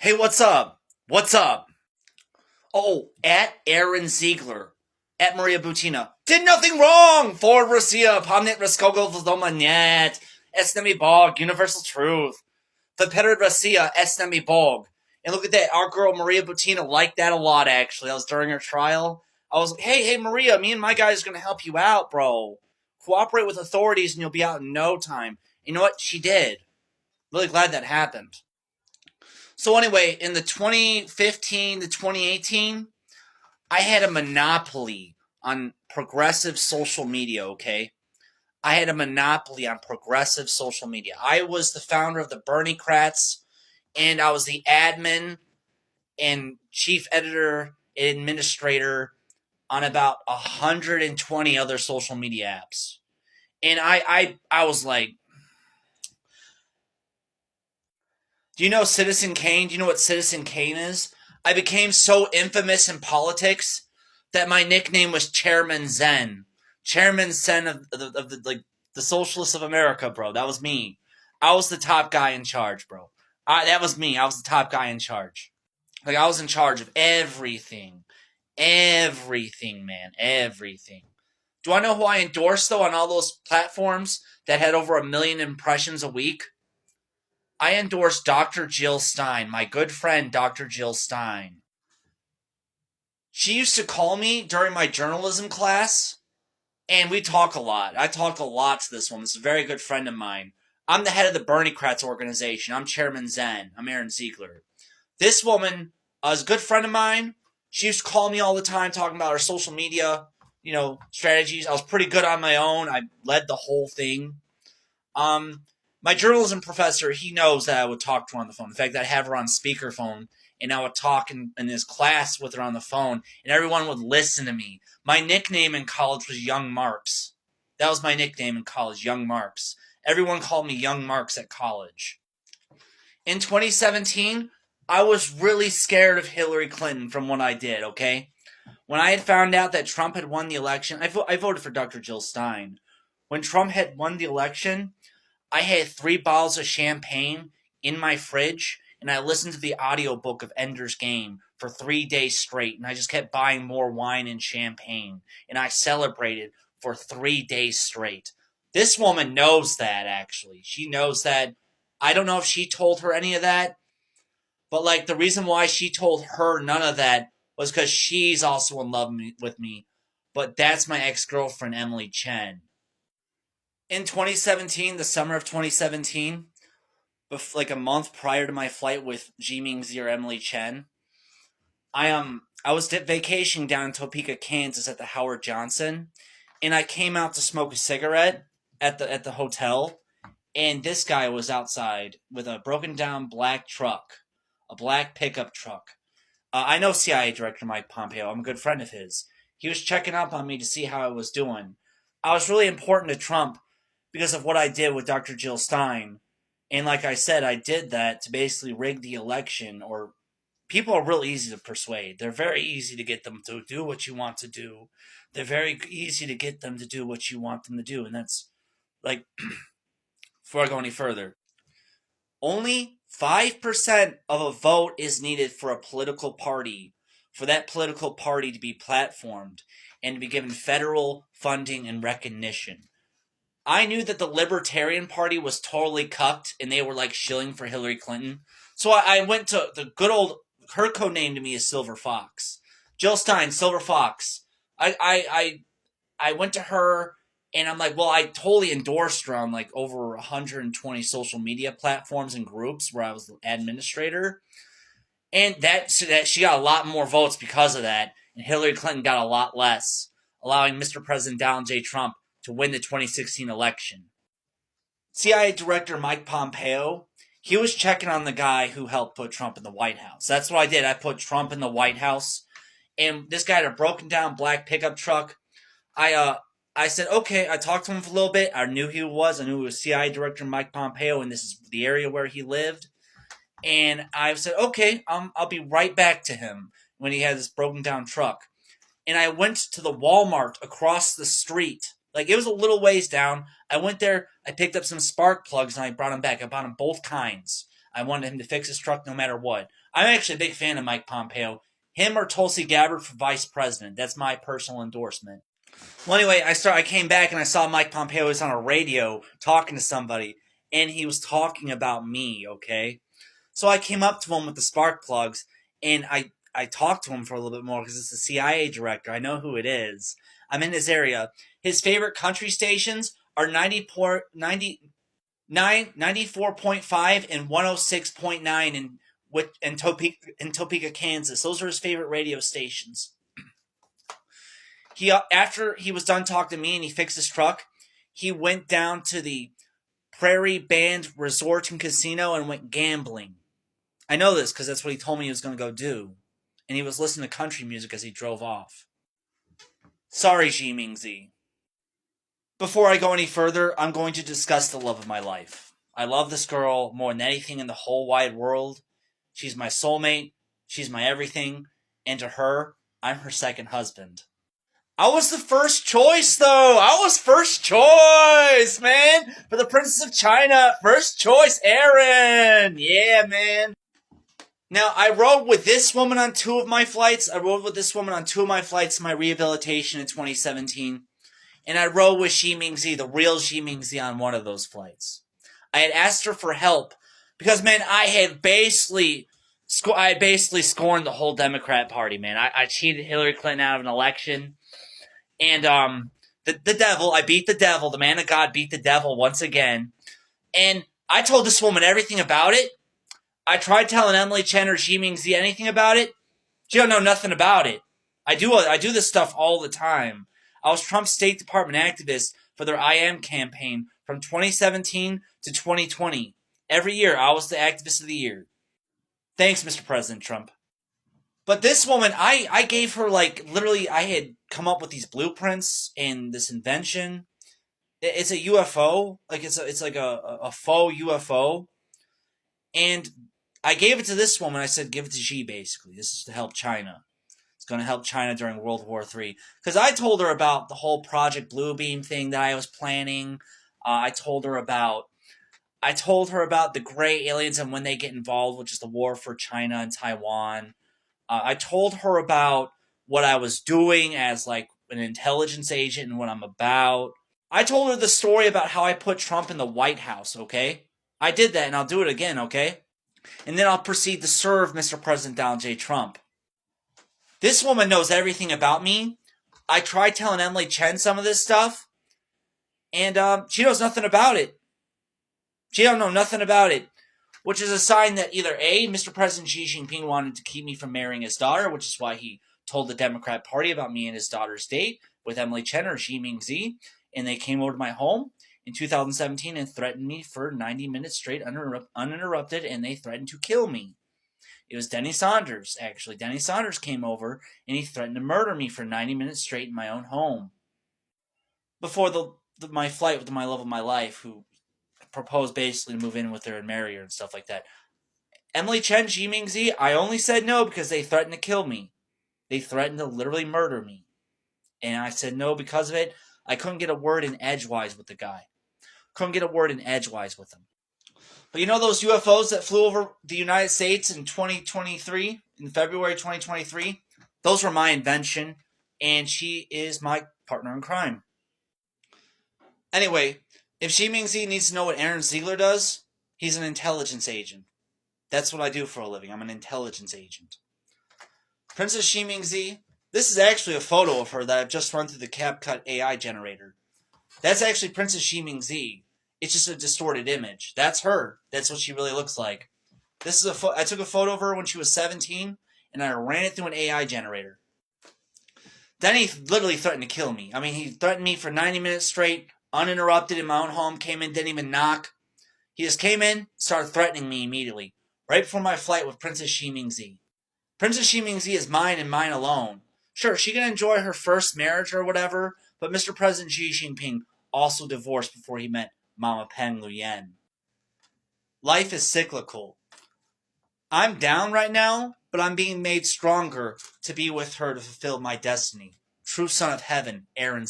Hey, what's up? What's up? Oh, at Aaron Ziegler, at Maria Butina. Did nothing wrong! Ford Rosia, Pomnet Raskogo Vdomaniet, Esnemi Bog, Universal Truth. The Peter Rosia, Esnemi Bog. And look at that, our girl Maria Butina liked that a lot, actually. That was during her trial. I was like, hey, Maria, me and my guy is going to help you out, bro. Cooperate with authorities and you'll be out in no time. You know what? She did. Really glad that happened. So anyway, in the 2015 to 2018, I had a monopoly on progressive social media, okay? I had a monopoly on progressive social media. I was the founder of the Bernie Krats, and I was the admin and chief editor and administrator on about 120 other social media apps. And I was like, do you know Citizen Kane? Do you know what Citizen Kane is? I became so infamous in politics that my nickname was Chairman Zen. Chairman Zen of the Socialists of America, bro. That was me. I was the top guy in charge, bro. That was me. I was the top guy in charge. Like I was in charge of everything. Everything, man. Everything. Do I know who I endorsed though on all those platforms that had over 1 million impressions a week? I endorse Dr. Jill Stein, my good friend Dr. Jill Stein. She used to call me during my journalism class, and we talk a lot. I talk a lot to this woman. It's a very good friend of mine. I'm the head of the Bernie Kratz organization. I'm Chairman Zen. I'm Aaron Ziegler. This woman is a good friend of mine. She used to call me all the time talking about her social media, strategies. I was pretty good on my own. I led the whole thing. Um, my journalism professor, he knows that I would talk to her on the phone. In fact, I'd have her on speakerphone, and I would talk in his class with her on the phone, and everyone would listen to me. My nickname in college was Young Marks. That was my nickname in college, Young Marks. Everyone called me Young Marks at college. In 2017, I was really scared of Hillary Clinton from what I did, okay? When I had found out that Trump had won the election, I voted for Dr. Jill Stein. When Trump had won the election, I had 3 bottles of champagne in my fridge, and I listened to the audiobook of Ender's Game for 3 days straight, and I just kept buying more wine and champagne, and I celebrated for 3 days straight. This woman knows that, actually. She knows that. I don't know if she told her any of that, but like the reason why she told her none of that was because she's also in love with me. But that's my ex-girlfriend, Emily Chen. In 2017, the summer of 2017, like a month prior to my flight with Jiming or Emily Chen, I was vacationing down in Topeka, Kansas at the Howard Johnson, and I came out to smoke a cigarette at the hotel, and this guy was outside with a broken down black truck, a black pickup truck. I know CIA Director Mike Pompeo. I'm a good friend of his. He was checking up on me to see how I was doing. I was really important to Trump because of what I did with Dr. Jill Stein. And like I said, I did that to basically rig the election. Or people are real easy to persuade. They're very easy to get them to do what you want to do. They're very easy to get them to do what you want them to do. And that's like, before I go any further, only 5% of a vote is needed for a political party, for that political party to be platformed and to be given federal funding and recognition. I knew that the Libertarian Party was totally cucked and they were like shilling for Hillary Clinton. So I went to the good old, her code name to me is Silver Fox. Jill Stein, Silver Fox. I went to her and I'm like, well, I totally endorsed her on like over 120 social media platforms and groups where I was the administrator. And that she got a lot more votes because of that. And Hillary Clinton got a lot less, allowing Mr. President Donald J. Trump to win the 2016 election. CIA Director Mike Pompeo, he was checking on the guy who helped put Trump in the White House. That's what I did. I put Trump in the White House. And this guy had a broken down black pickup truck. I said, okay, I talked to him for a little bit. I knew who he was. I knew it was CIA Director Mike Pompeo, and this is the area where he lived. And I said, okay, I'll be right back to him when he had this broken down truck. And I went to the Walmart across the street. Like, it was a little ways down. I went there, I picked up some spark plugs, and I brought them back. I bought them both kinds. I wanted him to fix his truck no matter what. I'm actually a big fan of Mike Pompeo. Him or Tulsi Gabbard for vice president. That's my personal endorsement. Well, anyway, I came back and I saw Mike Pompeo was on a radio talking to somebody, and he was talking about me, okay? So I came up to him with the spark plugs, and I talked to him for a little bit more because it's the CIA director. I know who it is. I'm in his area. His favorite country stations are 94.5 and 106.9 in Topeka, Kansas. Those are his favorite radio stations. After he was done talking to me and he fixed his truck, he went down to the Prairie Band Resort and Casino and went gambling. I know this because that's what he told me he was going to go do. And he was listening to country music as he drove off. Sorry, Xi Mingzi. Before I go any further, I'm going to discuss the love of my life. I love this girl more than anything in the whole wide world. She's my soulmate. She's my everything. And to her, I'm her second husband. I was the first choice, though. I was first choice, man. For the Princess of China. First choice, Aaron. Yeah, man. Now, I rode with this woman on 2 of my flights. I rode with this woman on 2 of my flights to my rehabilitation in 2017. And I rode with Xi Mingzi, the real Xi Mingzi, on one of those flights. I had asked her for help because, man, I had basically scorned the whole Democrat Party, man. I cheated Hillary Clinton out of an election. And the devil, I beat the devil. The man of God beat the devil once again. And I told this woman everything about it. I tried telling Emily Chen or Xi Mingzi anything about it. She don't know nothing about it. I do this stuff all the time. I was Trump's State Department activist for their I Am campaign from 2017 to 2020. Every year, I was the activist of the year. Thanks, Mr. President Trump. But this woman, I gave her, like, literally, I had come up with these blueprints and this invention. It's a UFO. Like, it's like a faux UFO. And I gave it to this woman. I said, give it to Xi, basically. This is to help China. It's going to help China during World War III. Because I told her about the whole Project Bluebeam thing that I was planning. I told her about the gray aliens and when they get involved, which is the war for China and Taiwan. I told her about what I was doing as, like, an intelligence agent and what I'm about. I told her the story about how I put Trump in the White House, okay? I did that, and I'll do it again, okay? And then I'll proceed to serve Mr. President Donald J. Trump. This woman knows everything about me. I tried telling Emily Chen some of this stuff, and she knows nothing about it. She don't know nothing about it, which is a sign that either A, Mr. President Xi Jinping wanted to keep me from marrying his daughter, which is why he told the Democrat Party about me and his daughter's date with Emily Chen or Xi Mingzi, and they came over to my home in 2017 and threatened me for 90 minutes straight uninterrupted, and they threatened to kill me. It was Denny Saunders, actually. Denny Saunders came over, and he threatened to murder me for 90 minutes straight in my own home. Before my flight with my love of my life, who proposed basically to move in with her and marry her and stuff like that. Emily Chen, Xi Mingzi, I only said no because they threatened to kill me. They threatened to literally murder me. And I said no because of it. I couldn't get a word in edgewise with the guy. Couldn't get a word in edgewise with him. But you know those UFOs that flew over the United States in 2023, in February 2023? Those were my invention, and she is my partner in crime. Anyway, if Xi Mingzi needs to know what Aaron Ziegler does, he's an intelligence agent. That's what I do for a living. I'm an intelligence agent. Princess Xi Mingzi, this is actually a photo of her that I've just run through the CapCut AI generator. That's actually Princess Xi Mingzi. It's just a distorted image. That's her. That's what she really looks like. This is I took a photo of her when she was 17, and I ran it through an AI generator. Then he literally threatened to kill me. I mean, he threatened me for 90 minutes straight, uninterrupted in my own home, came in, didn't even knock. He just came in, started threatening me immediately, right before my flight with Princess Xi Mingzi. Princess Xi Mingzi is mine and mine alone. Sure, she can enjoy her first marriage or whatever, but Mr. President Xi Jinping also divorced before he met Mama Peng Luyuan. Life is cyclical. I'm down right now, but I'm being made stronger to be with her to fulfill my destiny. True son of heaven, Aaron